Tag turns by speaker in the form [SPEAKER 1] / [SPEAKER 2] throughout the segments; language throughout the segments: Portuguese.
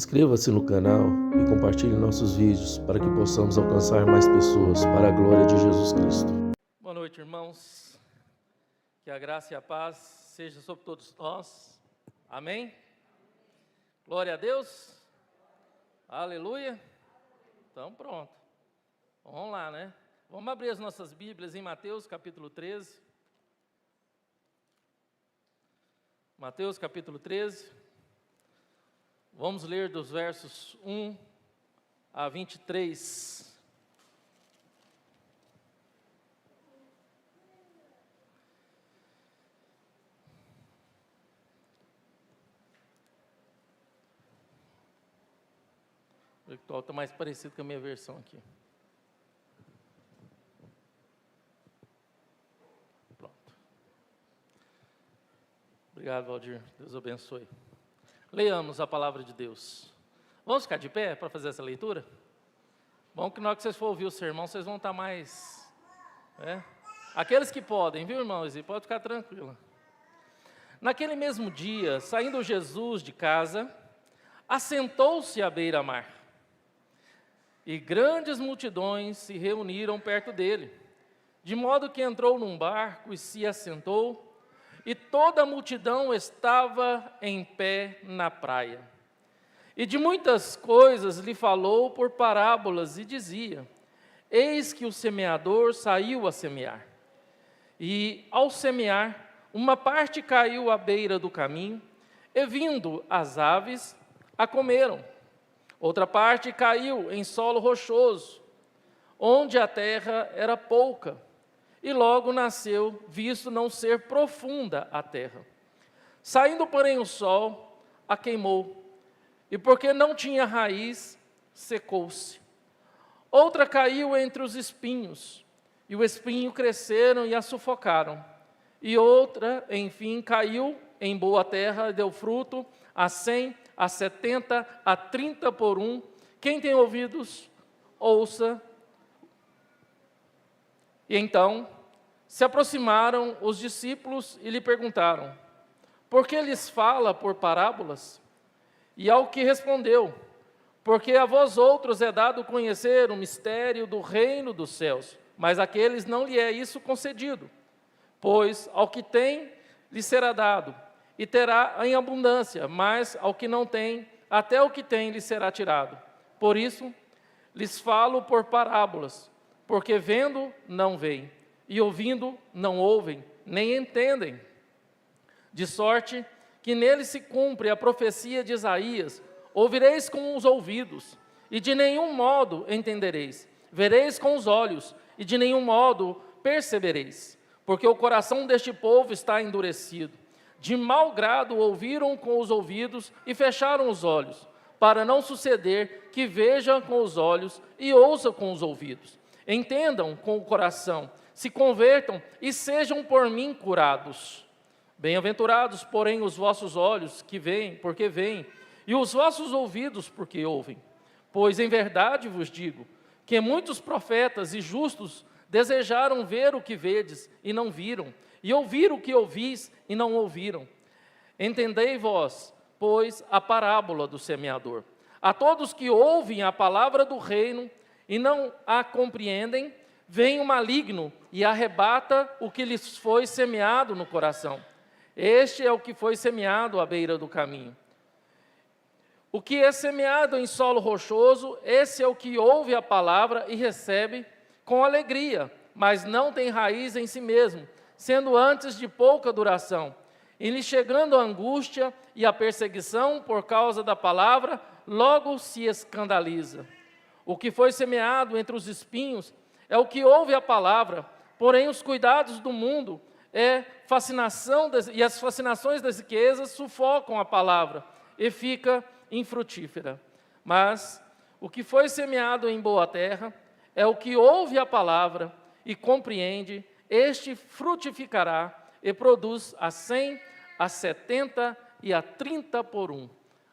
[SPEAKER 1] Inscreva-se no canal e compartilhe nossos vídeos para que possamos alcançar mais pessoas para a glória de Jesus Cristo.
[SPEAKER 2] Boa noite, irmãos. Que a graça e a paz seja sobre todos nós. Amém? Glória a Deus. Aleluia. Então pronto. Vamos lá, né? Vamos abrir as nossas Bíblias em Mateus capítulo 13. Mateus capítulo 13. Vamos ler dos versos 1 a 23. O virtual está mais parecido com a minha versão aqui. Pronto. Obrigado, Valdir. Deus abençoe. Leiamos a palavra de Deus. Vamos ficar de pé para fazer essa leitura? Bom que na hora que vocês for ouvir o sermão, vocês vão estar mais... Aqueles que podem, viu, irmãos? E pode ficar tranquilo. Naquele mesmo dia, saindo Jesus de casa, assentou-se à beira-mar. E grandes multidões se reuniram perto dele, de modo que entrou num barco e se assentou, e toda a multidão estava em pé na praia. E de muitas coisas lhe falou por parábolas e dizia: eis que o semeador saiu a semear. E ao semear, uma parte caiu à beira do caminho, e vindo as aves, a comeram. Outra parte caiu em solo rochoso, onde a terra era pouca, e logo nasceu, visto não ser profunda a terra. Saindo, porém, o sol, a queimou, e porque não tinha raiz, secou-se. Outra caiu entre os espinhos, e o espinho cresceram e a sufocaram. E outra, enfim, caiu em boa terra e deu fruto a 100, a 70, a 30 por 1. Quem tem ouvidos, ouça. E então se aproximaram os discípulos e lhe perguntaram: por que lhes fala por parábolas? E ao que respondeu: porque a vós outros é dado conhecer o mistério do reino dos céus, mas àqueles não lhe é isso concedido. Pois ao que tem, lhe será dado, e terá em abundância, mas ao que não tem, até o que tem lhe será tirado. Por isso, lhes falo por parábolas, porque vendo, não veem, e ouvindo, não ouvem, nem entendem. De sorte que nele se cumpre a profecia de Isaías: ouvireis com os ouvidos, e de nenhum modo entendereis. Vereis com os olhos, e de nenhum modo percebereis. Porque o coração deste povo está endurecido. De mau grado ouviram com os ouvidos e fecharam os olhos, para não suceder que vejam com os olhos e ouçam com os ouvidos. Entendam com o coração, se convertam e sejam por mim curados. Bem-aventurados, porém, os vossos olhos que veem, porque veem, e os vossos ouvidos, porque ouvem. Pois em verdade vos digo, que muitos profetas e justos desejaram ver o que vedes e não viram, e ouvir o que ouvis e não ouviram. Entendei vós, pois, a parábola do semeador. A todos que ouvem a palavra do reino e não a compreendem, vem o maligno e arrebata o que lhes foi semeado no coração. Este é o que foi semeado à beira do caminho. O que é semeado em solo rochoso, esse é o que ouve a palavra e recebe com alegria, mas não tem raiz em si mesmo, sendo antes de pouca duração. E lhe chegando a angústia e a perseguição por causa da palavra, logo se escandaliza. O que foi semeado entre os espinhos é o que ouve a palavra, porém os cuidados do mundo e as fascinações das riquezas sufocam a palavra e fica infrutífera. Mas o que foi semeado em boa terra é o que ouve a palavra e compreende, este frutificará e produz a 100, a 70 e a 30 por 1.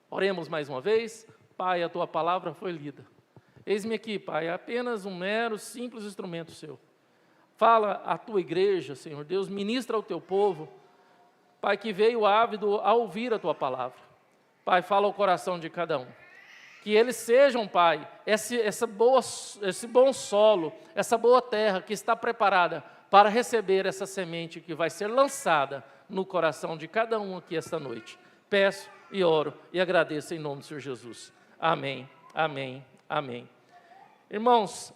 [SPEAKER 2] Oremos mais uma vez. Pai, a tua palavra foi lida. Eis-me aqui, Pai, apenas um mero, simples instrumento seu. Fala à tua igreja, Senhor Deus, ministra ao teu povo, Pai, que veio ávido a ouvir a tua palavra. Pai, fala ao coração de cada um. que eles sejam, Pai, esse bom solo, essa boa terra que está preparada para receber essa semente que vai ser lançada no coração de cada um aqui esta noite. Peço e oro e agradeço em nome do Senhor Jesus. Amém, amém, amém. Irmãos,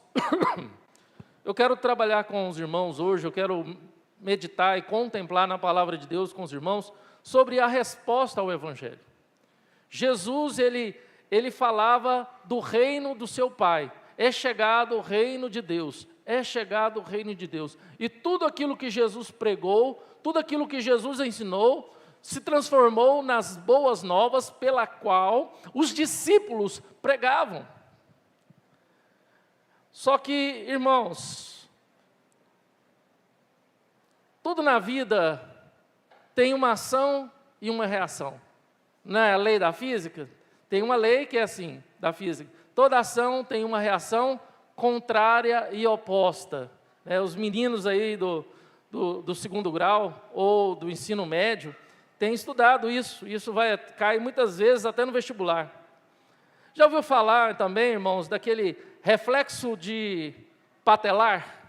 [SPEAKER 2] eu quero trabalhar com os irmãos hoje, eu quero meditar e contemplar na palavra de Deus com os irmãos sobre a resposta ao Evangelho. Jesus, ele falava do reino do seu Pai. É chegado o reino de Deus. É chegado o reino de Deus. E tudo aquilo que Jesus pregou, tudo aquilo que Jesus ensinou, se transformou nas boas novas pela qual os discípulos pregavam. Só que, irmãos, tudo na vida tem uma ação e uma reação. Não é a lei da física? Tem uma lei que é assim, da física. Toda ação tem uma reação contrária e oposta. Os meninos aí do segundo grau ou do ensino médio têm estudado isso. Isso cai muitas vezes até no vestibular. Já ouviu falar também, irmãos, daquele reflexo de patelar?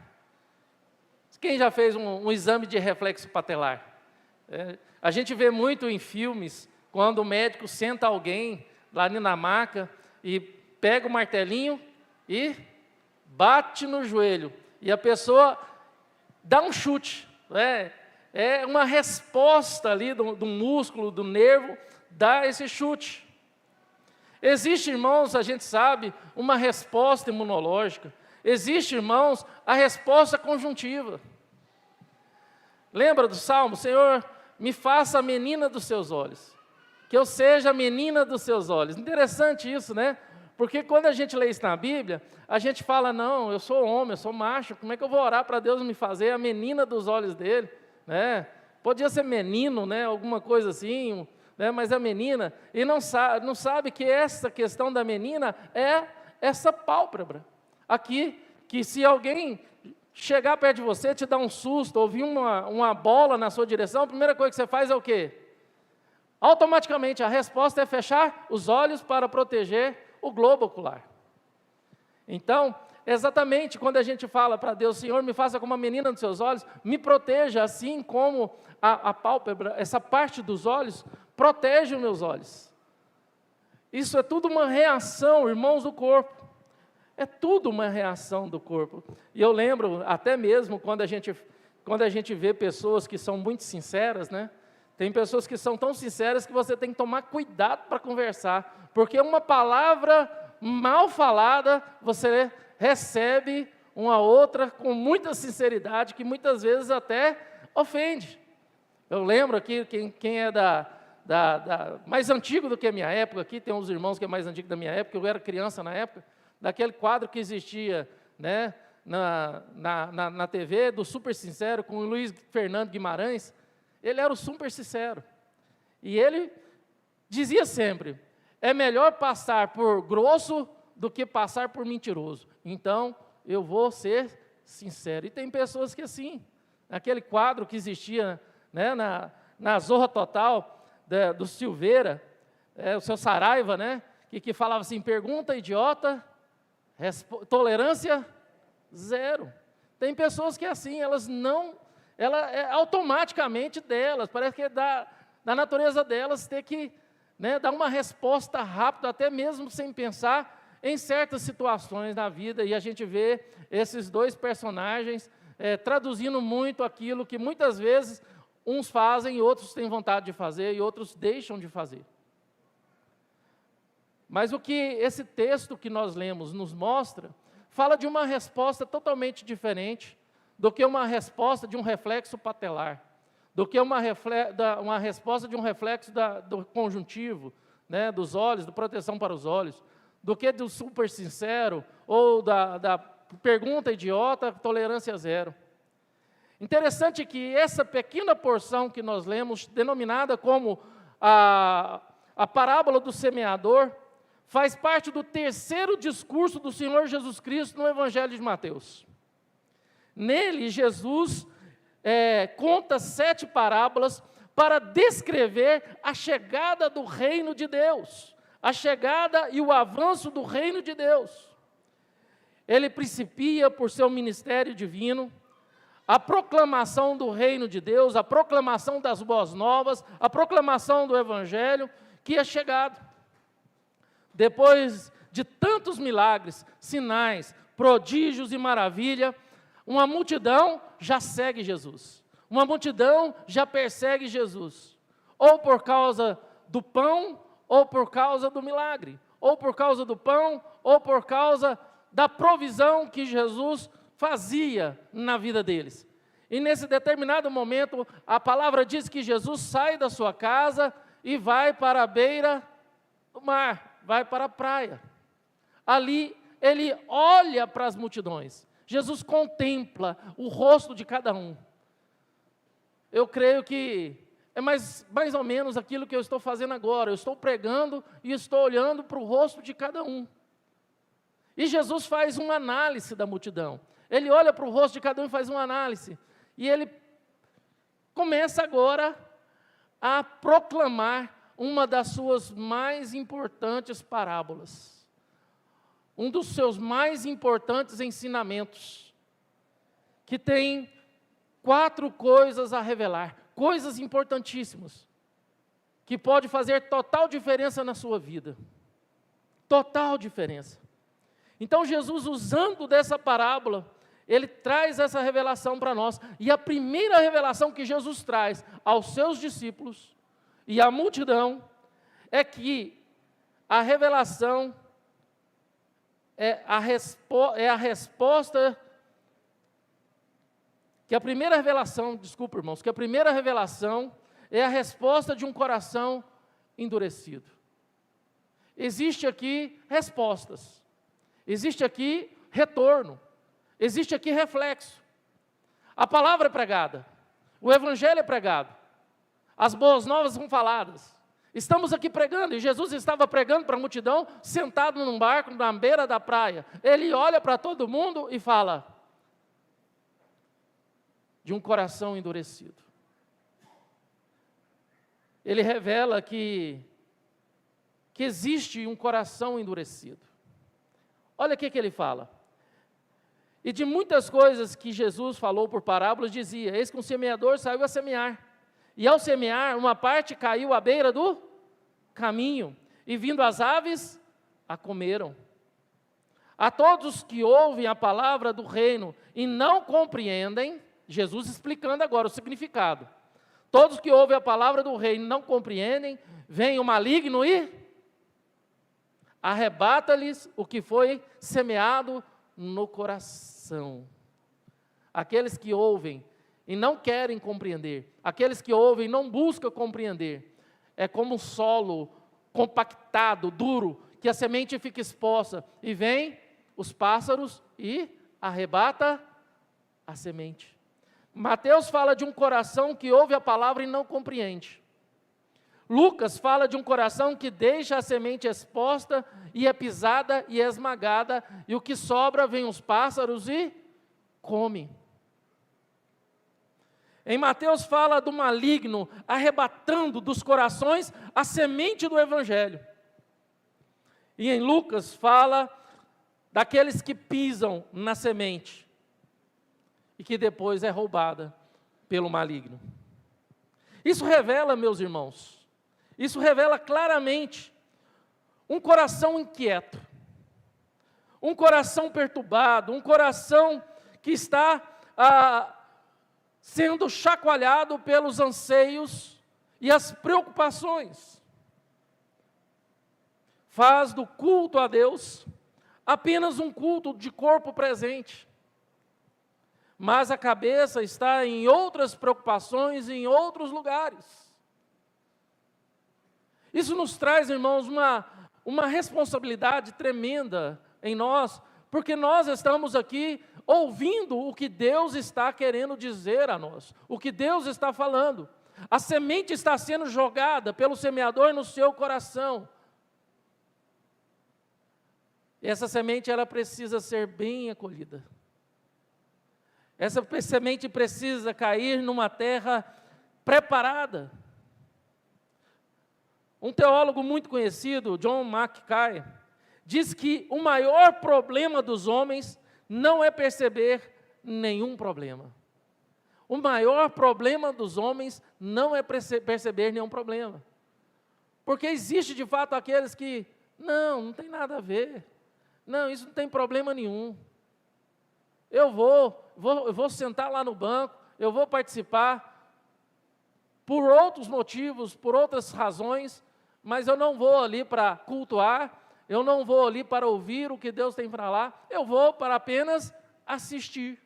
[SPEAKER 2] Quem já fez um exame de reflexo patelar? A gente vê muito em filmes, quando o médico senta alguém lá na maca e pega o martelinho e bate no joelho. E a pessoa dá um chute. É uma resposta ali do músculo, do nervo, dá esse chute. Existe, irmãos, a gente sabe, uma resposta imunológica. Existe, irmãos, a resposta conjuntiva. Lembra do Salmo? Senhor, me faça a menina dos seus olhos. Que eu seja a menina dos seus olhos. Interessante isso, né? Porque quando a gente lê isso na Bíblia, a gente fala, não, eu sou homem, eu sou macho, como é que eu vou orar para Deus me fazer a menina dos olhos dele? Né? Podia ser menino, né? Alguma coisa assim, né? Mas a menina, e não sabe que essa questão da menina é essa pálpebra. Aqui, que se alguém chegar perto de você, te dar um susto, ouvir uma bola na sua direção, a primeira coisa que você faz é o quê? Automaticamente, a resposta é fechar os olhos para proteger o globo ocular. Então, exatamente quando a gente fala para Deus, Senhor, me faça como a menina dos seus olhos, me proteja assim como a pálpebra, essa parte dos olhos, protege os meus olhos. Isso é tudo uma reação, irmãos, do corpo. É tudo uma reação do corpo. E eu lembro, até mesmo, quando a gente vê pessoas que são muito sinceras, né? Tem pessoas que são tão sinceras que você tem que tomar cuidado para conversar, porque uma palavra mal falada, você recebe uma outra com muita sinceridade, que muitas vezes até ofende. Eu lembro aqui, quem é mais antigo do que a minha época, aqui tem uns irmãos que é mais antigo da minha época, eu era criança na época, daquele quadro que existia, né, na TV, do Super Sincero, com o Luiz Fernando Guimarães. Ele era o super sincero. E ele dizia sempre, é melhor passar por grosso do que passar por mentiroso. Então, eu vou ser sincero. E tem pessoas que assim, naquele quadro que existia, né, na Zorra Total, do Silveira, o seu Saraiva, né, que falava assim, pergunta idiota, tolerância zero. Tem pessoas que assim, ela é automaticamente delas, parece que é da natureza delas ter que, né, dar uma resposta rápida, até mesmo sem pensar em certas situações na vida, e a gente vê esses dois personagens traduzindo muito aquilo que muitas vezes uns fazem, outros têm vontade de fazer, e outros deixam de fazer. Mas o que esse texto que nós lemos nos mostra, fala de uma resposta totalmente diferente do que uma resposta de um reflexo patelar, do que uma resposta de um reflexo do conjuntivo, né, dos olhos, da proteção para os olhos, do que do super sincero, ou da pergunta idiota, tolerância zero. Interessante que essa pequena porção que nós lemos, denominada como a parábola do semeador, faz parte do terceiro discurso do Senhor Jesus Cristo no Evangelho de Mateus. Nele, Jesus conta 7 parábolas para descrever a chegada do reino de Deus, a chegada e o avanço do reino de Deus. Ele principia por seu ministério divino, a proclamação do reino de Deus, a proclamação das boas novas, a proclamação do evangelho que é chegado. Depois de tantos milagres, sinais, prodígios e maravilha, uma multidão já segue Jesus. Uma multidão já persegue Jesus. Ou por causa do pão, ou por causa do milagre. Ou por causa do pão, ou por causa da provisão que Jesus fazia na vida deles. E nesse determinado momento, a palavra diz que Jesus sai da sua casa e vai para a beira do mar, vai para a praia. Ali, ele olha para as multidões. Jesus contempla o rosto de cada um. Eu creio que é mais ou menos aquilo que eu estou fazendo agora. Eu estou pregando e estou olhando para o rosto de cada um. E Jesus faz uma análise da multidão. Ele olha para o rosto de cada um e faz uma análise. E ele começa agora a proclamar uma das suas mais importantes parábolas. Um dos seus mais importantes ensinamentos. Que tem 4 coisas a revelar. Coisas importantíssimas. Que pode fazer total diferença na sua vida. Total diferença. Então Jesus, usando dessa parábola, ele traz essa revelação para nós. E a primeira revelação que Jesus traz aos seus discípulos e à multidão é que a revelação é a resposta, que a primeira revelação, desculpa irmãos, que a primeira revelação é a resposta de um coração endurecido. Existe aqui respostas. Existe aqui retorno, existe aqui reflexo. A palavra é pregada, o evangelho é pregado, as boas novas são faladas. Estamos aqui pregando, e Jesus estava pregando para a multidão, sentado num barco na beira da praia. Ele olha para todo mundo e fala de um coração endurecido. Ele revela que existe um coração endurecido. Olha o que ele fala. E de muitas coisas que Jesus falou por parábolas, dizia: eis que um semeador saiu a semear. E ao semear, uma parte caiu à beira do caminho, e vindo as aves, a comeram. A todos que ouvem a palavra do reino e não compreendem, Jesus explicando agora o significado. Todos que ouvem a palavra do reino e não compreendem, vem o maligno e arrebata-lhes o que foi semeado no coração. Aqueles que ouvem e não querem compreender, aqueles que ouvem e não buscam compreender, é como um solo compactado, duro, que a semente fica exposta, e vem os pássaros e arrebata a semente. Mateus fala de um coração que ouve a palavra e não compreende. Lucas fala de um coração que deixa a semente exposta e é pisada e é esmagada, e o que sobra vem os pássaros e come. Em Mateus fala do maligno arrebatando dos corações a semente do evangelho. E em Lucas fala daqueles que pisam na semente e que depois é roubada pelo maligno. Isso revela, meus irmãos, isso revela claramente um coração inquieto, um coração perturbado, um coração que está sendo chacoalhado pelos anseios e as preocupações. Faz do culto a Deus apenas um culto de corpo presente, mas a cabeça está em outras preocupações, em outros lugares. Isso nos traz, irmãos, uma responsabilidade tremenda em nós, porque nós estamos aqui ouvindo o que Deus está querendo dizer a nós, o que Deus está falando. A semente está sendo jogada pelo semeador no seu coração. E essa semente, ela precisa ser bem acolhida. Essa semente precisa cair numa terra preparada. Um teólogo muito conhecido, John Mackay, diz que o maior problema dos homens não é perceber nenhum problema. O maior problema dos homens não é perceber nenhum problema. Porque existe de fato aqueles que, não tem nada a ver. Não, isso não tem problema nenhum. Eu vou sentar lá no banco, eu vou participar por outros motivos, por outras razões, mas eu não vou ali para cultuar, eu não vou ali para ouvir o que Deus tem para falar, eu vou para apenas assistir.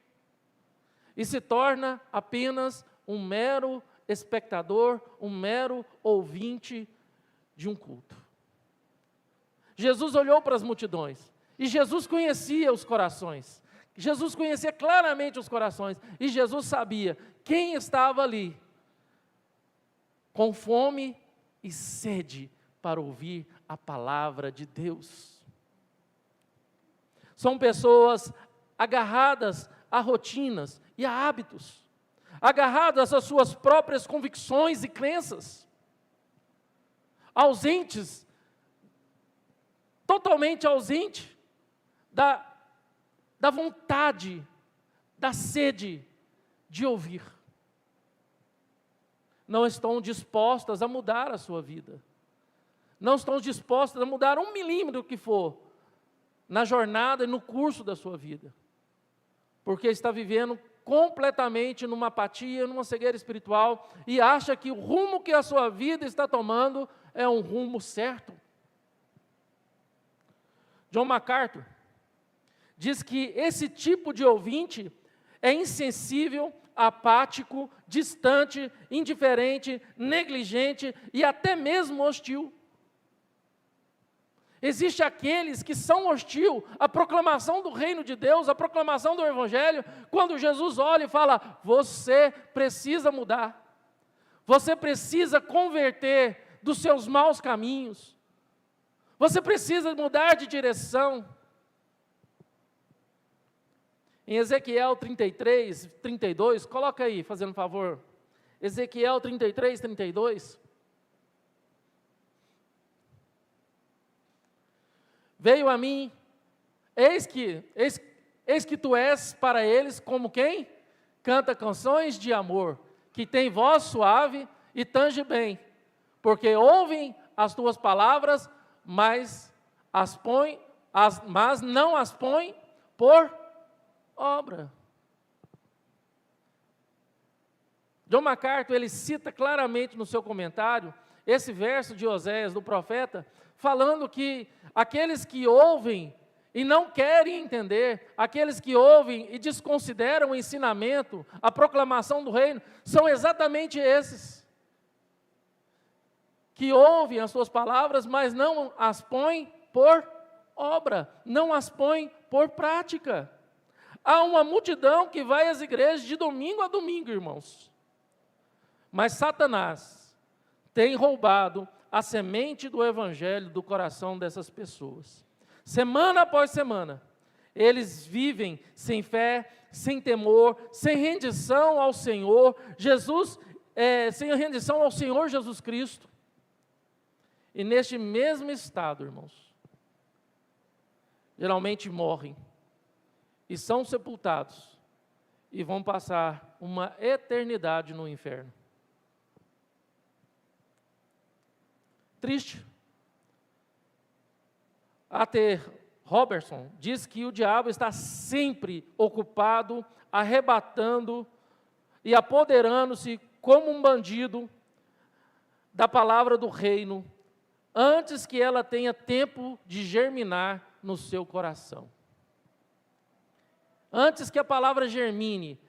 [SPEAKER 2] E se torna apenas um mero espectador, um mero ouvinte de um culto. Jesus olhou para as multidões, e Jesus conhecia os corações. Jesus conhecia claramente os corações, e Jesus sabia quem estava ali, com fome e sede para ouvir a palavra de Deus. São pessoas agarradas a rotinas e a hábitos, agarradas às suas próprias convicções e crenças, ausentes, totalmente ausente da vontade, da sede de ouvir. Não estão dispostas a mudar a sua vida. Não estão dispostas a mudar 1 milímetro que for na jornada e no curso da sua vida. Porque está vivendo completamente numa apatia, numa cegueira espiritual e acha que o rumo que a sua vida está tomando é um rumo certo. John MacArthur diz que esse tipo de ouvinte é insensível, apático, distante, indiferente, negligente e até mesmo hostil. Existem aqueles que são hostil à proclamação do reino de Deus, à proclamação do Evangelho, quando Jesus olha e fala, você precisa mudar, você precisa converter dos seus maus caminhos, você precisa mudar de direção. Em Ezequiel 33, 32, coloca aí, fazendo um favor. Ezequiel 33, 32. Veio a mim, eis que tu és para eles como quem? Canta canções de amor, que tem voz suave e tange bem, porque ouvem as tuas palavras, mas não as põem por obra. John MacArthur, ele cita claramente no seu comentário, esse verso de Oséias, do profeta, falando que aqueles que ouvem e não querem entender, aqueles que ouvem e desconsideram o ensinamento, a proclamação do reino, são exatamente esses, que ouvem as suas palavras, mas não as põem por obra, não as põem por prática. Há uma multidão que vai às igrejas de domingo a domingo, irmãos. Mas Satanás tem roubado a semente do Evangelho do coração dessas pessoas. Semana após semana, eles vivem sem fé, sem temor, sem rendição ao Senhor, sem rendição ao Senhor Jesus Cristo. E neste mesmo estado, irmãos, geralmente morrem e são sepultados e vão passar uma eternidade no inferno. Triste. A.T. Robertson diz que o diabo está sempre ocupado, arrebatando e apoderando-se como um bandido da palavra do reino, antes que ela tenha tempo de germinar no seu coração. Antes que a palavra germine,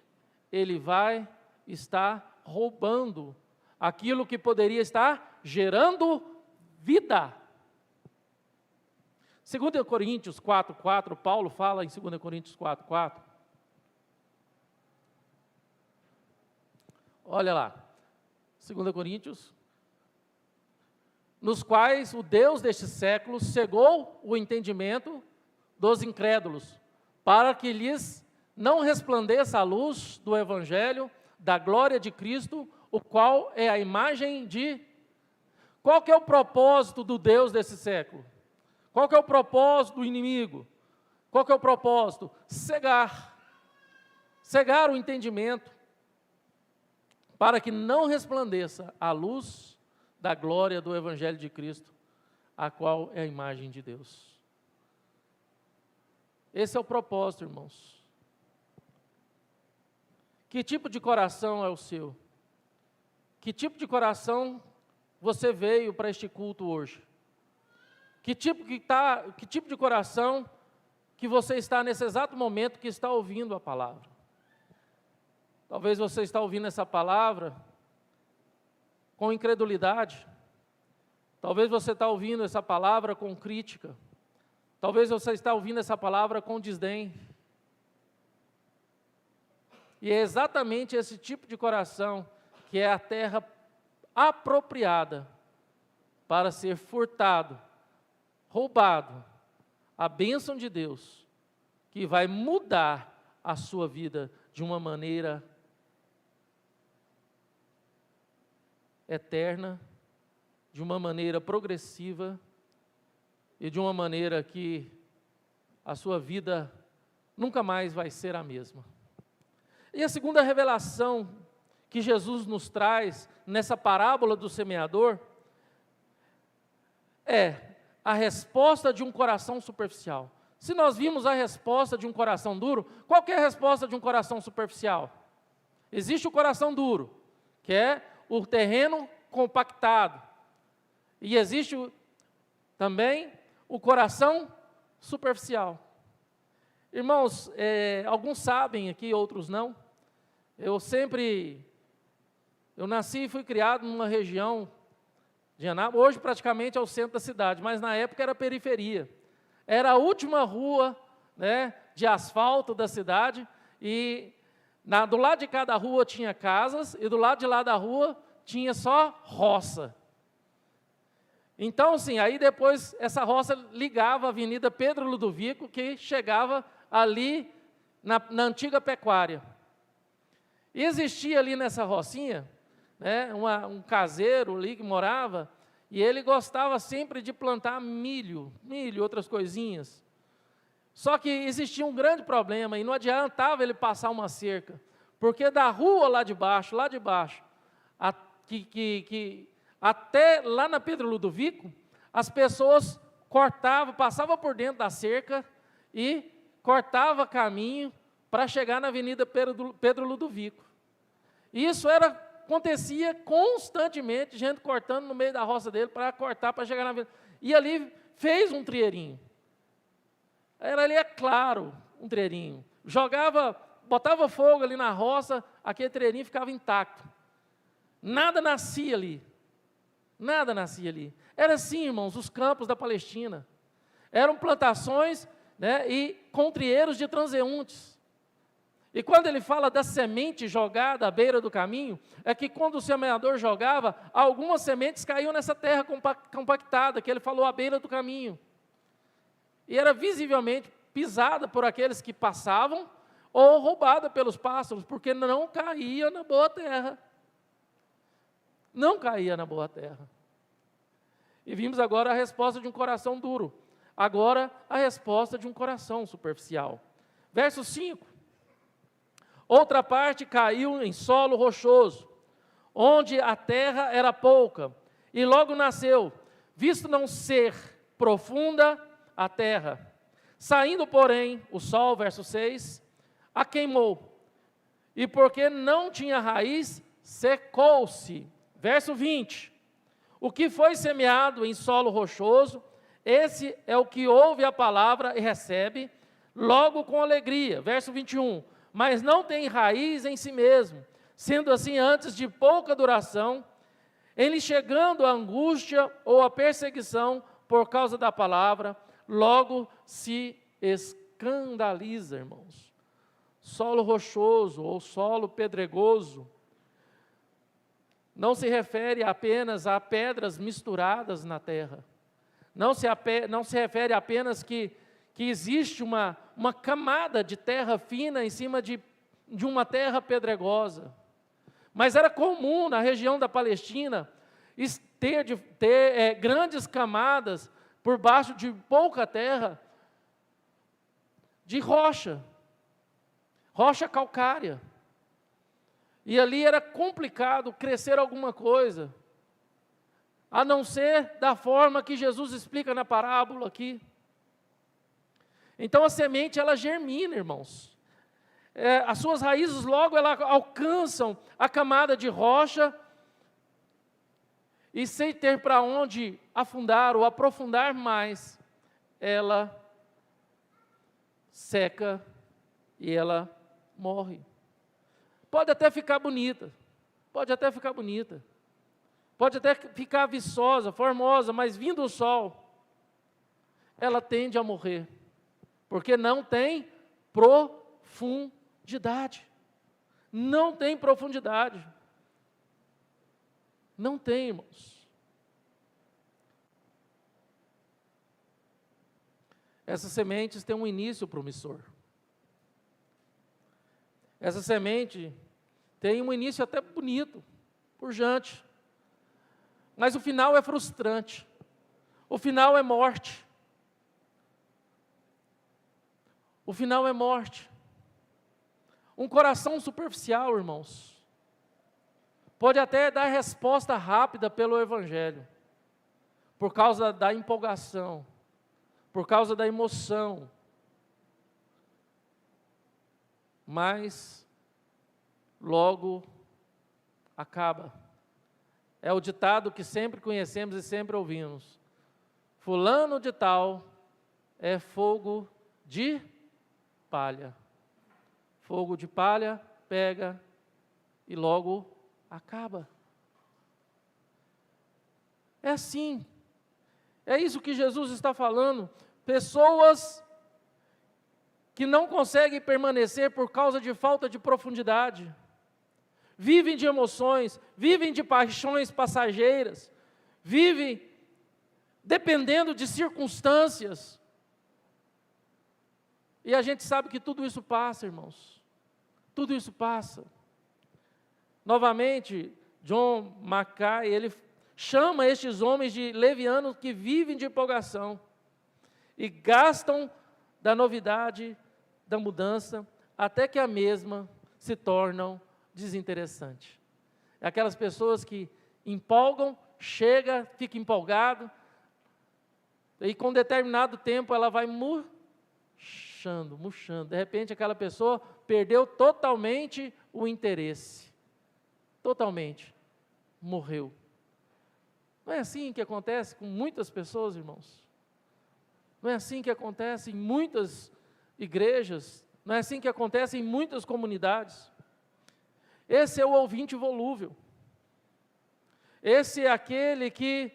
[SPEAKER 2] ele vai estar roubando aquilo que poderia estar gerando vida. 2 Coríntios 4:4, Paulo fala em 2 Coríntios 4:4. Olha lá, 2 Coríntios, nos quais o Deus deste século cegou o entendimento dos incrédulos, para que lhes não resplandeça a luz do Evangelho, da glória de Cristo, o qual é a imagem de... Qual que é o propósito do Deus desse século? Qual que é o propósito do inimigo? Qual que é o propósito? Cegar o entendimento, para que não resplandeça a luz da glória do Evangelho de Cristo, a qual é a imagem de Deus. Esse é o propósito, irmãos. Que tipo de coração é o seu? Que tipo de coração você veio para este culto hoje? Que tipo de coração que você está nesse exato momento que está ouvindo a palavra? Talvez você está ouvindo essa palavra com incredulidade. Talvez você está ouvindo essa palavra com crítica. Talvez você está ouvindo essa palavra com desdém. E é exatamente esse tipo de coração que é a terra apropriada para ser furtado, roubado, a bênção de Deus, que vai mudar a sua vida de uma maneira eterna, de uma maneira progressiva e de uma maneira que a sua vida nunca mais vai ser a mesma. E a segunda revelação que Jesus nos traz nessa parábola do semeador é a resposta de um coração superficial. Se nós vimos a resposta de um coração duro, qual que é a resposta de um coração superficial? Existe o coração duro, que é o terreno compactado. E existe também o coração superficial. Irmãos, alguns sabem aqui, outros não. Eu nasci e fui criado numa região de Anápolis, hoje praticamente é o centro da cidade, mas na época era periferia. Era a última rua, né, de asfalto da cidade, e do lado de cada rua tinha casas, e do lado de lá da rua tinha só roça. Então, assim, aí depois essa roça ligava a Avenida Pedro Ludovico, que chegava ali na antiga pecuária. E existia ali nessa rocinha, né, um caseiro ali que morava, e ele gostava sempre de plantar milho e outras coisinhas. Só que existia um grande problema, e não adiantava ele passar uma cerca, porque da rua lá de baixo, até lá na Pedro Ludovico, as pessoas passavam por dentro da cerca e cortavam caminho para chegar na Avenida Pedro Ludovico. Isso acontecia constantemente, gente cortando no meio da roça dele para cortar, para chegar na avenida. E ali fez um trieirinho. Era ali, é claro, um trieirinho. Botava fogo ali na roça, aquele trieirinho ficava intacto. Nada nascia ali. Nada nascia ali. Era assim, irmãos, os campos da Palestina. Eram plantações, né, e com trieiros de transeuntes. E quando ele fala da semente jogada à beira do caminho, é que quando o semeador jogava, algumas sementes caíam nessa terra compactada, que ele falou à beira do caminho. E era visivelmente pisada por aqueles que passavam, ou roubada pelos pássaros, porque não caía na boa terra. Não caía na boa terra. E vimos agora a resposta de um coração duro. Agora, a resposta de um coração superficial. Verso 5. Outra parte caiu em solo rochoso, onde a terra era pouca, e logo nasceu, visto não ser profunda a terra. Saindo, porém, o sol, verso 6, a queimou, e porque não tinha raiz, secou-se. Verso 20, o que foi semeado em solo rochoso, esse é o que ouve a palavra e recebe, logo com alegria. Verso 21, mas não tem raiz em si mesmo, sendo assim antes de pouca duração, ele chegando a angústia ou a perseguição por causa da palavra, logo se escandaliza, irmãos. Solo rochoso ou solo pedregoso não se refere apenas a pedras misturadas na terra, não se refere apenas que existe uma camada de terra fina em cima de uma terra pedregosa. Mas era comum na região da Palestina ter grandes camadas por baixo de pouca terra, de rocha calcária. E ali era complicado crescer alguma coisa, a não ser da forma que Jesus explica na parábola aqui. Então a semente, ela germina, irmãos. As suas raízes logo elas alcançam a camada de rocha, e sem ter para onde afundar ou aprofundar mais, ela seca e ela morre. Pode até ficar bonita, pode até ficar viçosa, formosa, mas vindo o sol, ela tende a morrer, porque não tem profundidade. Não tem profundidade. Não tem, irmãos. Essas sementes têm um início promissor. Essa semente tem um início até bonito, pujante. Mas o final é frustrante. O final é morte. O final é morte. Um coração superficial, irmãos, pode até dar resposta rápida pelo Evangelho, por causa da empolgação, por causa da emoção, mas logo acaba. É o ditado que sempre conhecemos e sempre ouvimos: fulano de tal é fogo de palha. Fogo de palha pega e logo acaba. É assim. É isso que Jesus está falando. Pessoas que não conseguem permanecer por causa de falta de profundidade. Vivem de emoções, vivem de paixões passageiras, vivem dependendo de circunstâncias. E a gente sabe que tudo isso passa, irmãos. Tudo isso passa. Novamente, John Mackay, ele chama estes homens de levianos que vivem de empolgação e gastam da novidade, da mudança, até que a mesma se tornam desinteressante. É aquelas pessoas que empolgam, chega, fica empolgado, e com determinado tempo ela vai murchando. De repente aquela pessoa perdeu totalmente o interesse. Totalmente. Morreu. Não é assim que acontece com muitas pessoas, irmãos? Não é assim que acontece em muitas igrejas? Não é assim que acontece em muitas comunidades? Esse é o ouvinte volúvel. Esse é aquele que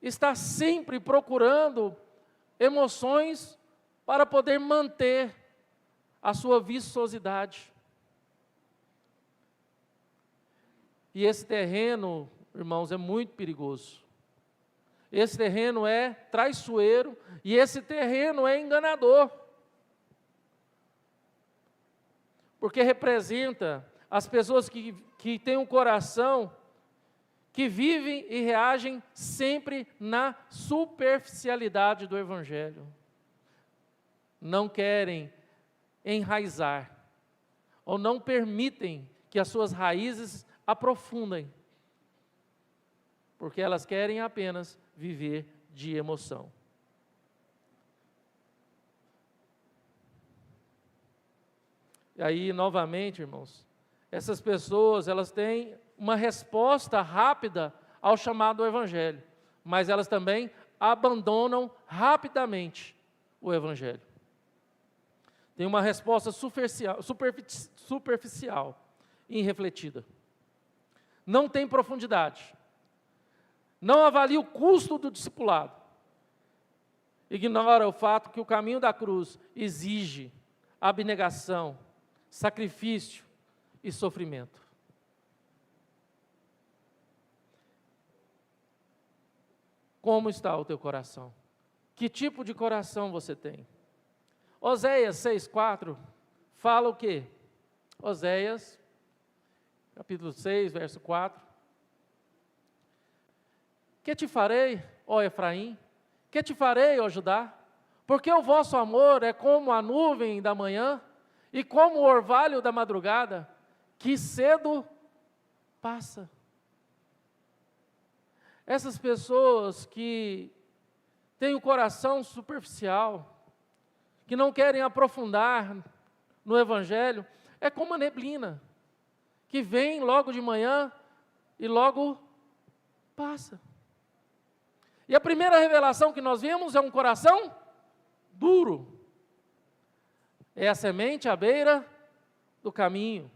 [SPEAKER 2] está sempre procurando emoções para poder manter a sua viçosidade. E esse terreno, irmãos, é muito perigoso. Esse terreno é traiçoeiro e esse terreno é enganador. Porque representa as pessoas que têm um coração, que vivem e reagem sempre na superficialidade do Evangelho. Não querem enraizar, ou não permitem que as suas raízes aprofundem, porque elas querem apenas viver de emoção. E aí, novamente, irmãos, essas pessoas, elas têm uma resposta rápida ao chamado do Evangelho, mas elas também abandonam rapidamente o Evangelho. Tem uma resposta superficial e irrefletida. Não tem profundidade. Não avalia o custo do discipulado. Ignora o fato que o caminho da cruz exige abnegação, sacrifício e sofrimento. Como está o teu coração? Que tipo de coração você tem? Oséias 6,4 fala o quê? Oséias, capítulo 6, verso 4. Que te farei, ó Efraim? Que te farei, ó Judá? Porque o vosso amor é como a nuvem da manhã e como o orvalho da madrugada, que cedo passa. Essas pessoas que têm o coração superficial, que não querem aprofundar no Evangelho, é como a neblina, que vem logo de manhã e logo passa. E a primeira revelação que nós vemos é um coração duro. É a semente à beira do caminho.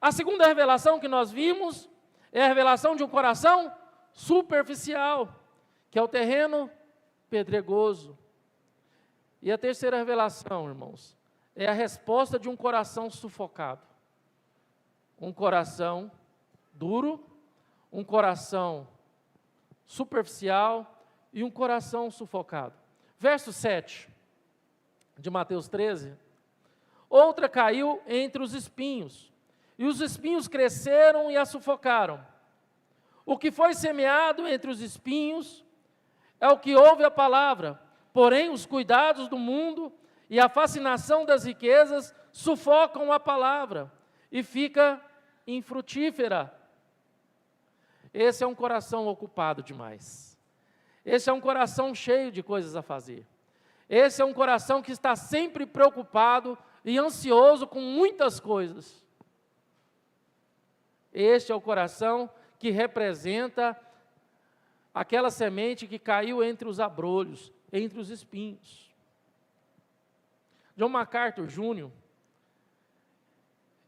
[SPEAKER 2] A segunda revelação que nós vimos é a revelação de um coração superficial, que é o terreno pedregoso. E a terceira revelação, irmãos, é a resposta de um coração sufocado. Um coração duro, um coração superficial e um coração sufocado. Verso 7 de Mateus 13. Outra caiu entre os espinhos, e os espinhos cresceram e a sufocaram. O que foi semeado entre os espinhos é o que ouve a palavra, porém os cuidados do mundo e a fascinação das riquezas sufocam a palavra e fica infrutífera. Esse é um coração ocupado demais. Esse é um coração cheio de coisas a fazer. Esse é um coração que está sempre preocupado e ansioso com muitas coisas. Este é o coração que representa aquela semente que caiu entre os abrolhos, entre os espinhos. John MacArthur Jr.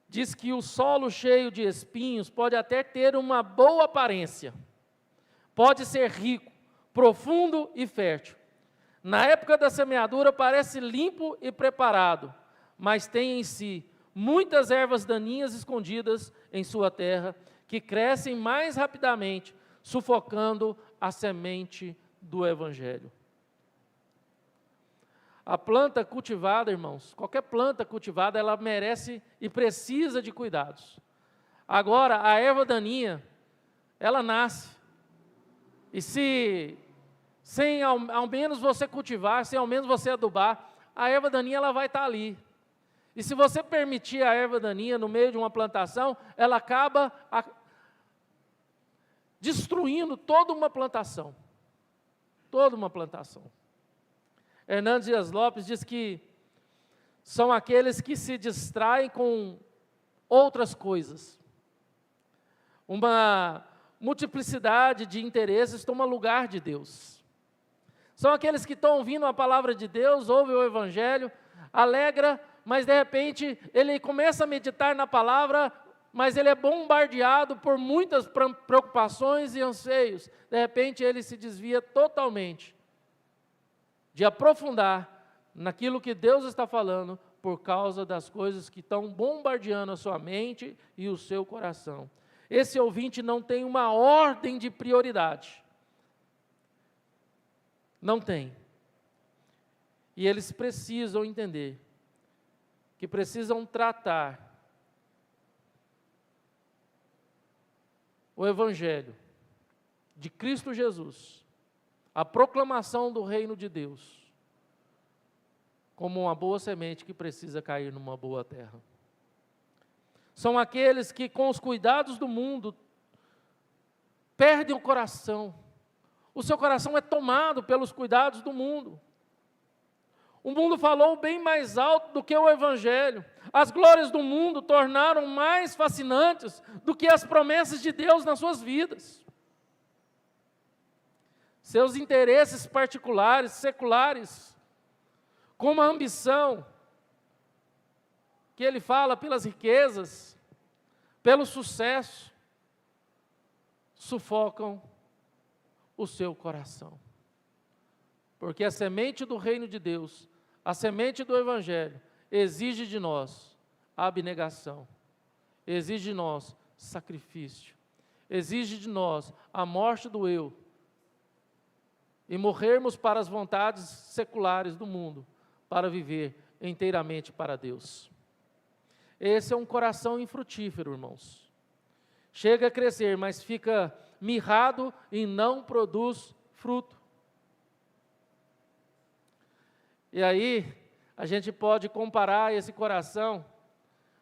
[SPEAKER 2] diz que o solo cheio de espinhos pode até ter uma boa aparência, pode ser rico, profundo e fértil. Na época da semeadura parece limpo e preparado, mas tem em si muitas ervas daninhas escondidas em sua terra, que crescem mais rapidamente, sufocando a semente do Evangelho. A planta cultivada, irmãos, qualquer planta cultivada, ela merece e precisa de cuidados. Agora, a erva daninha, ela nasce. E sem ao menos você cultivar, sem ao menos você adubar, a erva daninha ela vai estar ali. E se você permitir a erva daninha no meio de uma plantação, ela acaba destruindo toda uma plantação. Toda uma plantação. Hernandes Dias Lopes diz que são aqueles que se distraem com outras coisas. Uma multiplicidade de interesses toma lugar de Deus. São aqueles que estão ouvindo a palavra de Deus, ouvem o Evangelho, alegra, mas de repente ele começa a meditar na palavra, mas ele é bombardeado por muitas preocupações e anseios. De repente ele se desvia totalmente de aprofundar naquilo que Deus está falando, por causa das coisas que estão bombardeando a sua mente e o seu coração. Esse ouvinte não tem uma ordem de prioridade. Não tem. E eles precisam entender que precisam tratar o Evangelho de Cristo Jesus, a proclamação do reino de Deus, como uma boa semente que precisa cair numa boa terra. São aqueles que, com os cuidados do mundo, perdem o coração. O seu coração é tomado pelos cuidados do mundo. O mundo falou bem mais alto do que o Evangelho. As glórias do mundo tornaram mais fascinantes do que as promessas de Deus nas suas vidas. Seus interesses particulares, seculares, como a ambição, que ele fala pelas riquezas, pelo sucesso, sufocam o seu coração. Porque a semente do reino de Deus, a semente do Evangelho, exige de nós abnegação, exige de nós sacrifício, exige de nós a morte do eu, e morrermos para as vontades seculares do mundo, para viver inteiramente para Deus. Esse é um coração infrutífero, irmãos. Chega a crescer, mas fica mirrado e não produz fruto. E aí, a gente pode comparar esse coração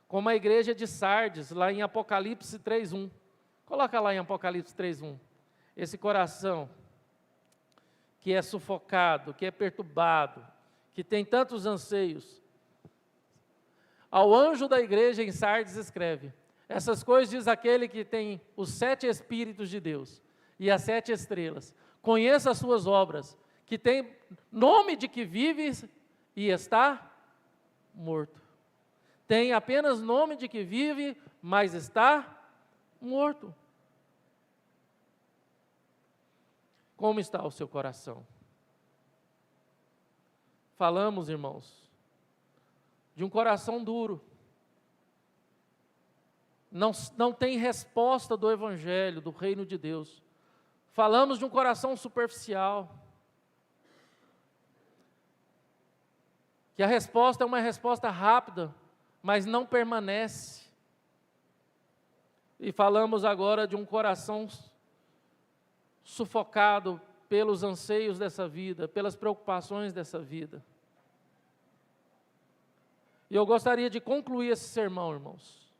[SPEAKER 2] com a igreja de Sardes, lá em Apocalipse 3:1. Coloca lá em Apocalipse 3:1. Esse coração que é sufocado, que é perturbado, que tem tantos anseios. Ao anjo da igreja em Sardes escreve: essas coisas diz aquele que tem os 7 Espíritos de Deus e as 7 estrelas. Conheça as suas obras, que tem nome de que vive e está morto. Tem apenas nome de que vive, mas está morto. Como está o seu coração? Falamos, irmãos, de um coração duro. Não tem resposta do Evangelho, do reino de Deus. Falamos de um coração superficial. Que a resposta é uma resposta rápida, mas não permanece. E falamos agora de um coração sufocado pelos anseios dessa vida, pelas preocupações dessa vida. E eu gostaria de concluir esse sermão, irmãos,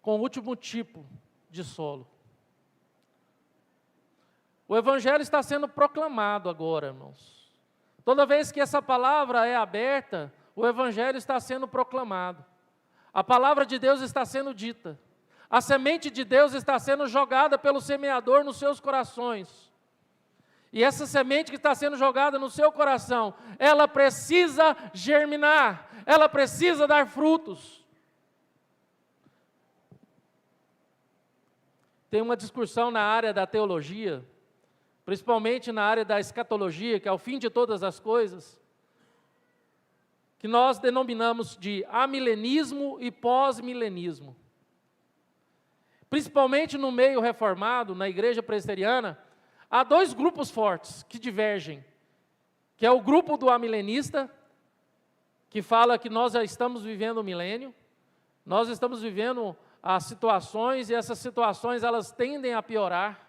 [SPEAKER 2] com o último tipo de solo. O Evangelho está sendo proclamado agora, irmãos. Toda vez que essa palavra é aberta, o Evangelho está sendo proclamado. A palavra de Deus está sendo dita. A semente de Deus está sendo jogada pelo semeador nos seus corações. E essa semente que está sendo jogada no seu coração, ela precisa germinar, ela precisa dar frutos. Tem uma discussão na área da teologia, principalmente na área da escatologia, que é o fim de todas as coisas, que nós denominamos de amilenismo e pós-milenismo. Principalmente no meio reformado, na igreja presbiteriana, há 2 grupos fortes que divergem, que é o grupo do amilenista, que fala que nós já estamos vivendo o milênio, nós estamos vivendo as situações, e essas situações elas tendem a piorar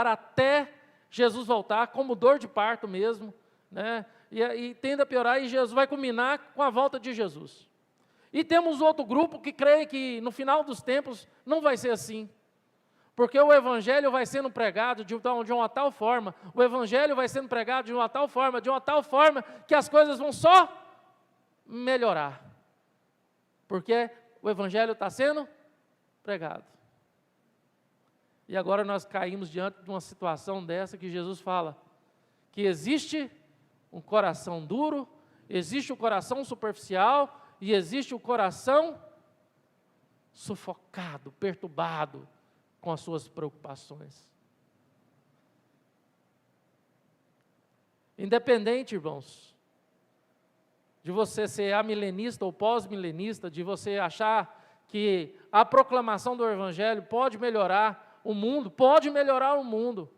[SPEAKER 2] até Jesus voltar, como dor de parto mesmo, né? E tende a piorar, e Jesus vai culminar com a volta de Jesus. E temos outro grupo que crê que no final dos tempos não vai ser assim, porque o Evangelho vai sendo pregado de uma tal forma, que as coisas vão só melhorar, porque o Evangelho está sendo pregado. E agora nós caímos diante de uma situação dessa que Jesus fala, que existe um coração duro, existe o coração superficial e existe o coração sufocado, perturbado com as suas preocupações. Independente, irmãos, de você ser amilenista ou pós-milenista, de você achar que a proclamação do Evangelho pode melhorar o mundo,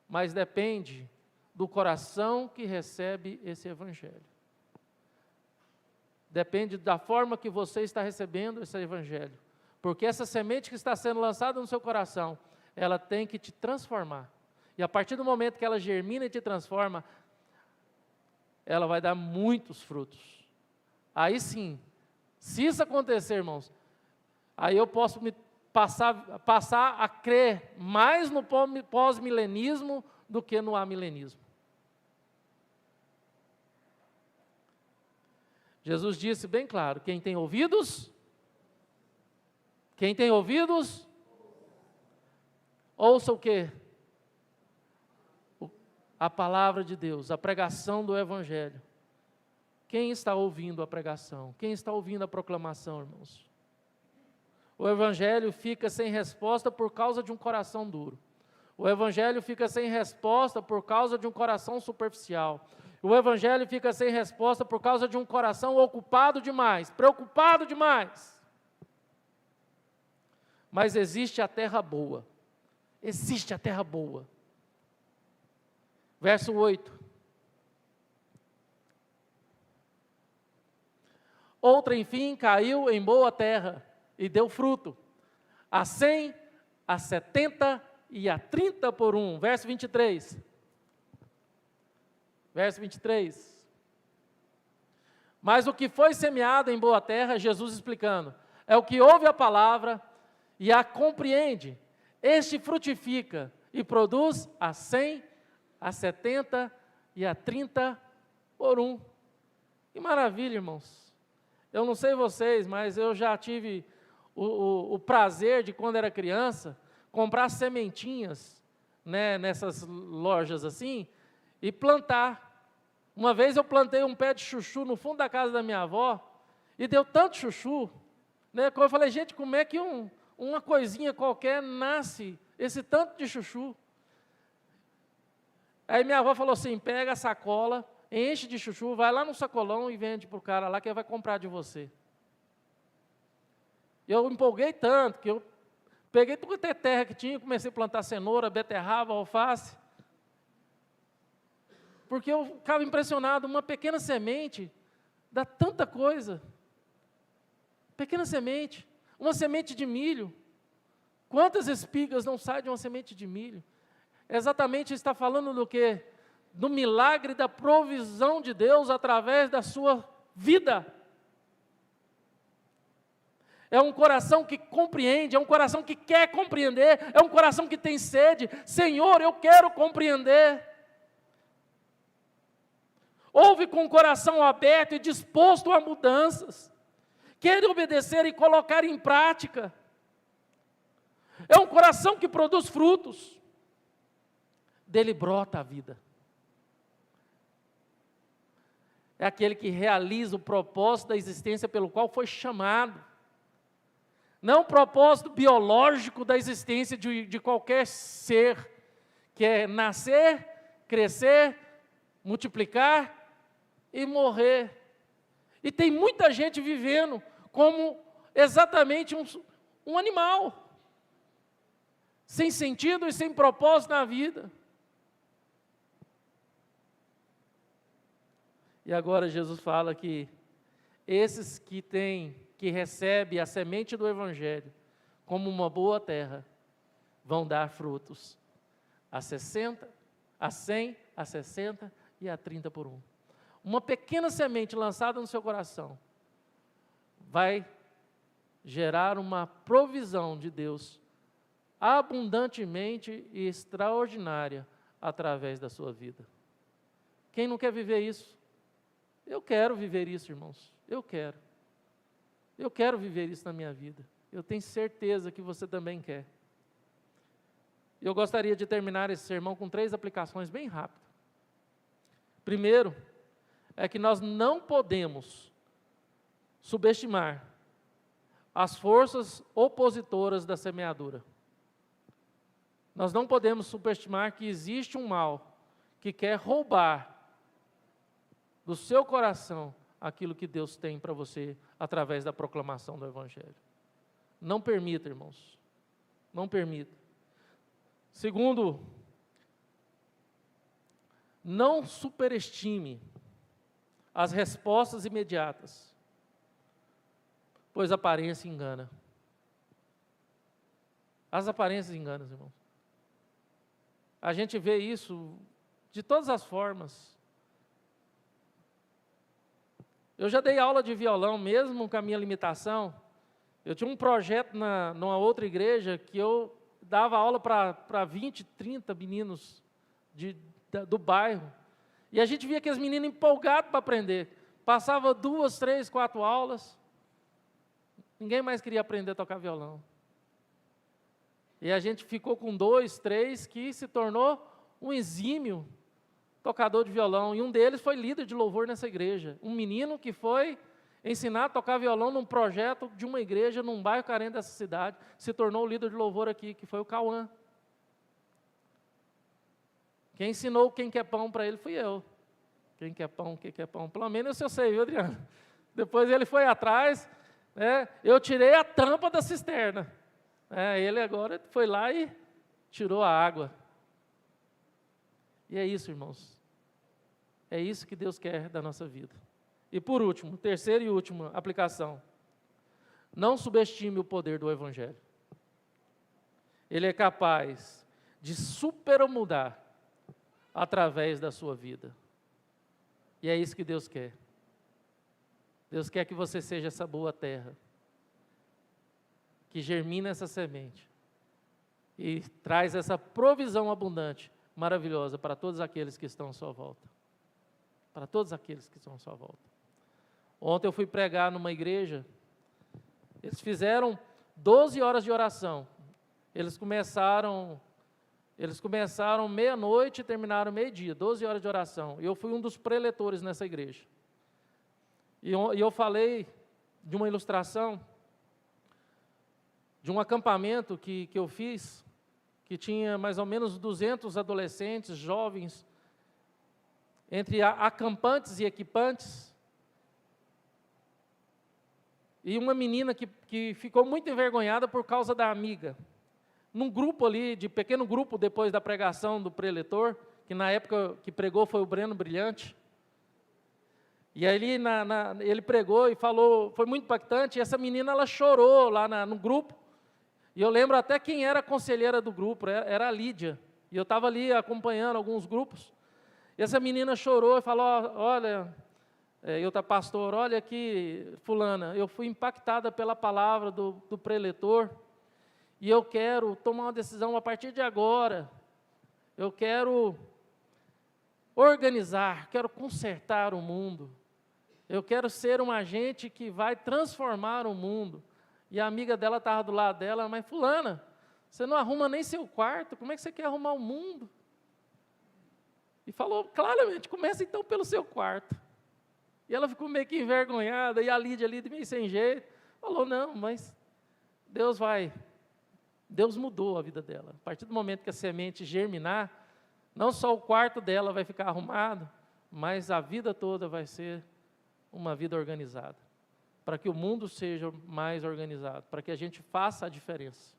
[SPEAKER 2] mas depende do coração que recebe esse Evangelho. Depende da forma que você está recebendo esse Evangelho. Porque essa semente que está sendo lançada no seu coração, ela tem que te transformar. E a partir do momento que ela germina e te transforma, ela vai dar muitos frutos. Aí sim, se isso acontecer, irmãos, aí eu posso me passar a crer mais no pós-milenismo do que no amilenismo. Jesus disse bem claro, quem tem ouvidos, ouça o quê? A palavra de Deus, a pregação do Evangelho. Quem está ouvindo a pregação? Quem está ouvindo a proclamação, irmãos? O Evangelho fica sem resposta por causa de um coração duro. O Evangelho fica sem resposta por causa de um coração superficial. O Evangelho fica sem resposta por causa de um coração ocupado demais, preocupado demais. Mas existe a terra boa. Existe a terra boa. Verso 8. Outra, enfim, caiu em boa terra e deu fruto, a 100, a 70 e a 30 por um. Verso 23. Verso 23. Mas o que foi semeado em boa terra, Jesus explicando, é o que ouve a palavra e a compreende. Este frutifica e produz a 100, a 70 e a 30 por um. Que maravilha, irmãos. Eu não sei vocês, mas eu já tive o prazer de, quando era criança, comprar sementinhas, né, nessas lojas assim, e plantar. Uma vez eu plantei um pé de chuchu no fundo da casa da minha avó, e deu tanto chuchu, né, que eu falei, gente, como é que uma coisinha qualquer nasce esse tanto de chuchu? Aí minha avó falou assim, pega a sacola, enche de chuchu, vai lá no sacolão e vende para o cara lá que ele vai comprar de você. Eu empolguei tanto que eu peguei tudo que terra que tinha, comecei a plantar cenoura, beterraba, alface. Porque eu ficava impressionado, uma pequena semente dá tanta coisa. Pequena semente, uma semente de milho. Quantas espigas não saem de uma semente de milho? Exatamente está falando do quê? Do milagre da provisão de Deus através da sua vida. É um coração que compreende, é um coração que quer compreender, é um coração que tem sede. Senhor, eu quero compreender. Ouve com o coração aberto e disposto a mudanças. Quer obedecer e colocar em prática. É um coração que produz frutos. Dele brota a vida. É aquele que realiza o propósito da existência pelo qual foi chamado. Não o propósito biológico da existência de qualquer ser, que é nascer, crescer, multiplicar e morrer. E tem muita gente vivendo como exatamente um animal, sem sentido e sem propósito na vida. E agora Jesus fala que esses que recebem a semente do Evangelho como uma boa terra, vão dar frutos a 60, a 100, a 60 e a 30 por um. Uma pequena semente lançada no seu coração vai gerar uma provisão de Deus abundantemente e extraordinária através da sua vida. Quem não quer viver isso? Eu quero viver isso, irmãos. Eu quero. Eu quero viver isso na minha vida. Eu tenho certeza que você também quer. Eu gostaria de terminar esse sermão com 3 aplicações bem rápidas. Primeiro, é que nós não podemos subestimar as forças opositoras da semeadura. Nós não podemos subestimar que existe um mal que quer roubar do seu coração aquilo que Deus tem para você através da proclamação do Evangelho. Não permita, irmãos. Não permita. Segundo, não superestime as respostas imediatas, pois a aparência engana. As aparências enganam, irmãos. A gente vê isso de todas as formas. Eu já dei aula de violão, mesmo com a minha limitação. Eu tinha um projeto numa outra igreja que eu dava aula para 20, 30 meninos do bairro. E a gente via aqueles meninos empolgados para aprender. Passava 2, 3, 4 aulas. Ninguém mais queria aprender a tocar violão. E a gente ficou com 2, 3 que se tornou um exímio tocador de violão. E um deles foi líder de louvor nessa igreja. Um menino que foi ensinar a tocar violão num projeto de uma igreja, num bairro carente dessa cidade, se tornou líder de louvor aqui, que foi o Cauã. Quem ensinou quem quer pão para ele fui eu. Quem quer pão, quem quer pão. Pelo menos isso eu sei, viu, Adriano? Depois ele foi atrás, né, eu tirei a tampa da cisterna. Ele agora foi lá e tirou a água. E é isso, irmãos. É isso que Deus quer da nossa vida. E por último, terceira e última aplicação. Não subestime o poder do Evangelho. Ele é capaz de supermudar através da sua vida. E é isso que Deus quer. Deus quer que você seja essa boa terra, que germina essa semente e traz essa provisão abundante, maravilhosa para todos aqueles que estão à sua volta. Para todos aqueles que estão à sua volta. Ontem eu fui pregar numa igreja, eles fizeram 12 horas de oração. Eles começaram meia-noite e terminaram meio-dia, 12 horas de oração. E eu fui um dos preletores nessa igreja. E eu falei de uma ilustração, de um acampamento que eu fiz, que tinha mais ou menos 200 adolescentes, jovens, entre acampantes e equipantes, e uma menina que ficou muito envergonhada por causa da amiga. Num grupo ali, de pequeno grupo, depois da pregação do preletor, que na época que pregou foi o Breno Brilhante, e aí ele pregou e falou, foi muito impactante, e essa menina ela chorou lá no grupo, e eu lembro até quem era a conselheira do grupo, era a Lídia, e eu estava ali acompanhando alguns grupos, e essa menina chorou e falou, olha, pastor, olha aqui, fulana, eu fui impactada pela palavra do preletor, e eu quero tomar uma decisão a partir de agora, eu quero organizar, quero consertar o mundo, eu quero ser um agente que vai transformar o mundo. E a amiga dela estava do lado dela, mas fulana, você não arruma nem seu quarto, como é que você quer arrumar o mundo? E falou claramente, começa então pelo seu quarto. E ela ficou meio que envergonhada, e a Lídia ali meio sem jeito, falou, não, mas Deus mudou a vida dela. A partir do momento que a semente germinar, não só o quarto dela vai ficar arrumado, mas a vida toda vai ser uma vida organizada, para que o mundo seja mais organizado, para que a gente faça a diferença.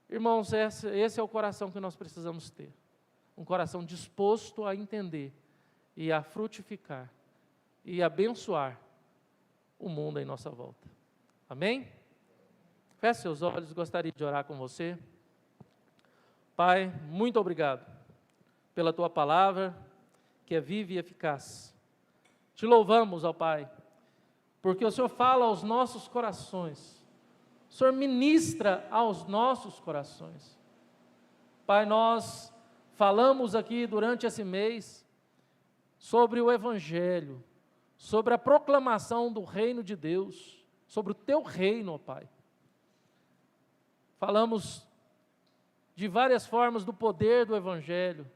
[SPEAKER 2] Irmãos, esse é o coração que nós precisamos ter, um coração disposto a entender e a frutificar e abençoar o mundo em nossa volta. Amém? Feche seus olhos, gostaria de orar com você. Pai, muito obrigado pela Tua palavra, que é viva e eficaz. Te louvamos, ó Pai, porque o Senhor fala aos nossos corações, o Senhor ministra aos nossos corações. Pai, nós falamos aqui durante esse mês sobre o Evangelho, sobre a proclamação do reino de Deus, sobre o Teu reino, ó Pai. Falamos de várias formas do poder do Evangelho,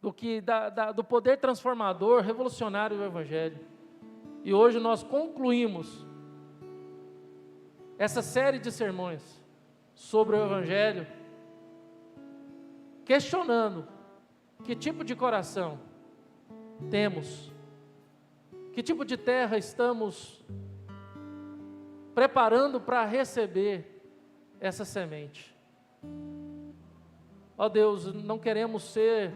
[SPEAKER 2] do poder transformador, revolucionário do Evangelho. E hoje nós concluímos essa série de sermões sobre o Evangelho, questionando que tipo de coração temos, que tipo de terra estamos preparando para receber essa semente. Ó Deus, não queremos ser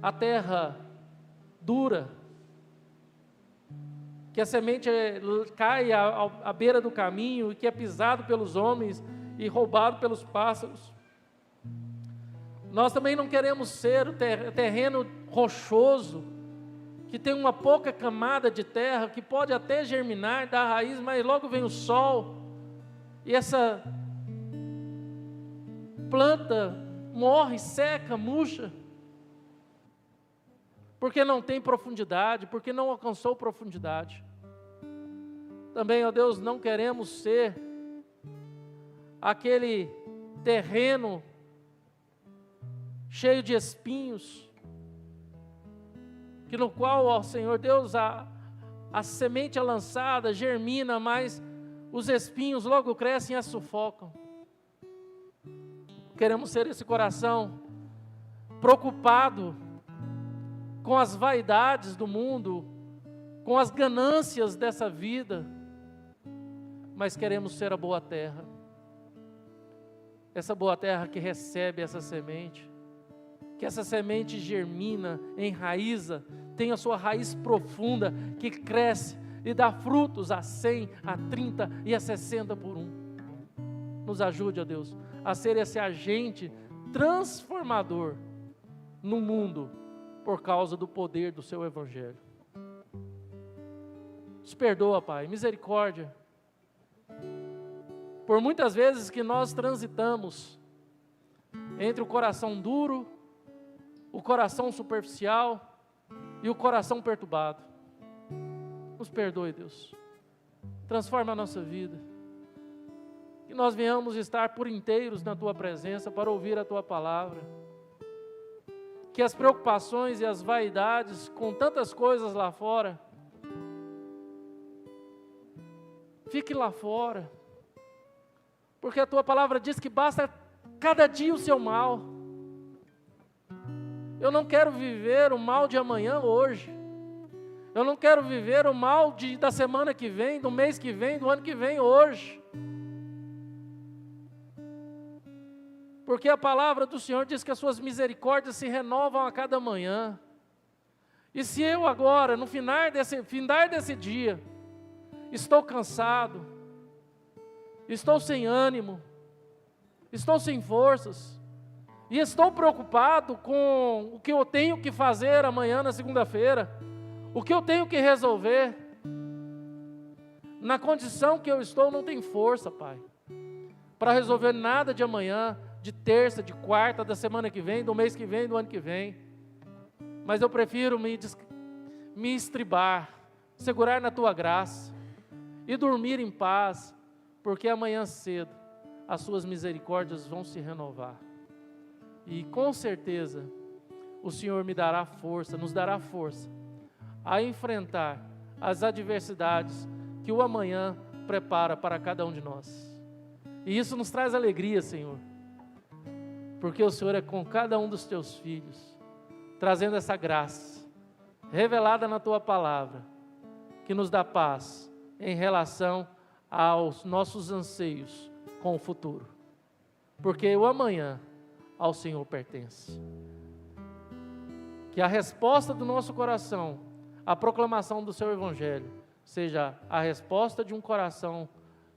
[SPEAKER 2] a terra dura, que a semente cai à beira do caminho e que é pisado pelos homens e roubado pelos pássaros. Nós também não queremos ser o terreno rochoso, que tem uma pouca camada de terra, que pode até germinar, dar raiz, mas logo vem o sol, e essa planta morre, seca, murcha, porque não tem profundidade, porque não alcançou profundidade. Também, ó Deus, não queremos ser aquele terreno cheio de espinhos, que no qual, ó Senhor Deus, a semente é lançada, germina, mas os espinhos logo crescem e a sufocam. Queremos ser esse coração preocupado com as vaidades do mundo, com as ganâncias dessa vida, mas queremos ser a boa terra. Essa boa terra que recebe essa semente, que essa semente germina, enraiza, tem a sua raiz profunda, que cresce e dá frutos a 100, a 30 e a 60 por um. nos ajude, ó Deus, a ser esse agente transformador no mundo por causa do poder do Seu Evangelho. Nos perdoa, Pai, misericórdia, por muitas vezes que nós transitamos entre o coração duro, o coração superficial e o coração perturbado. Nos perdoe, Deus, transforma a nossa vida, que nós venhamos estar por inteiros na Tua presença para ouvir a Tua palavra, que as preocupações e as vaidades com tantas coisas lá fora, fique lá fora, porque a Tua palavra diz que basta cada dia o seu mal. Eu não quero viver o mal de amanhã hoje, eu não quero viver o mal da semana que vem, do mês que vem, do ano que vem hoje, porque a palavra do Senhor diz que as Suas misericórdias se renovam a cada manhã. E se eu agora, no findar desse dia, estou cansado, estou sem ânimo, estou sem forças, e estou preocupado com o que eu tenho que fazer amanhã na segunda-feira, o que eu tenho que resolver, na condição que eu estou, não tem força, Pai, para resolver nada de amanhã, de terça, de quarta, da semana que vem, do mês que vem, do ano que vem. Mas eu prefiro me estribar, segurar na Tua graça e dormir em paz, porque amanhã cedo as Suas misericórdias vão se renovar. E com certeza o Senhor me dará força, nos dará força a enfrentar as adversidades que o amanhã prepara para cada um de nós. E isso nos traz alegria, Senhor, porque o Senhor é com cada um dos Teus filhos, trazendo essa graça, revelada na Tua palavra, que nos dá paz em relação aos nossos anseios com o futuro, porque o amanhã ao Senhor pertence. Que a resposta do nosso coração, a proclamação do Seu Evangelho, seja a resposta de um coração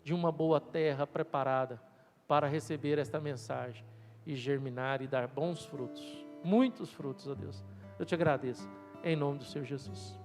[SPEAKER 2] de uma boa terra preparada para receber esta mensagem e germinar e dar bons frutos, muitos frutos, ó Deus. Eu Te agradeço, em nome do Senhor Jesus.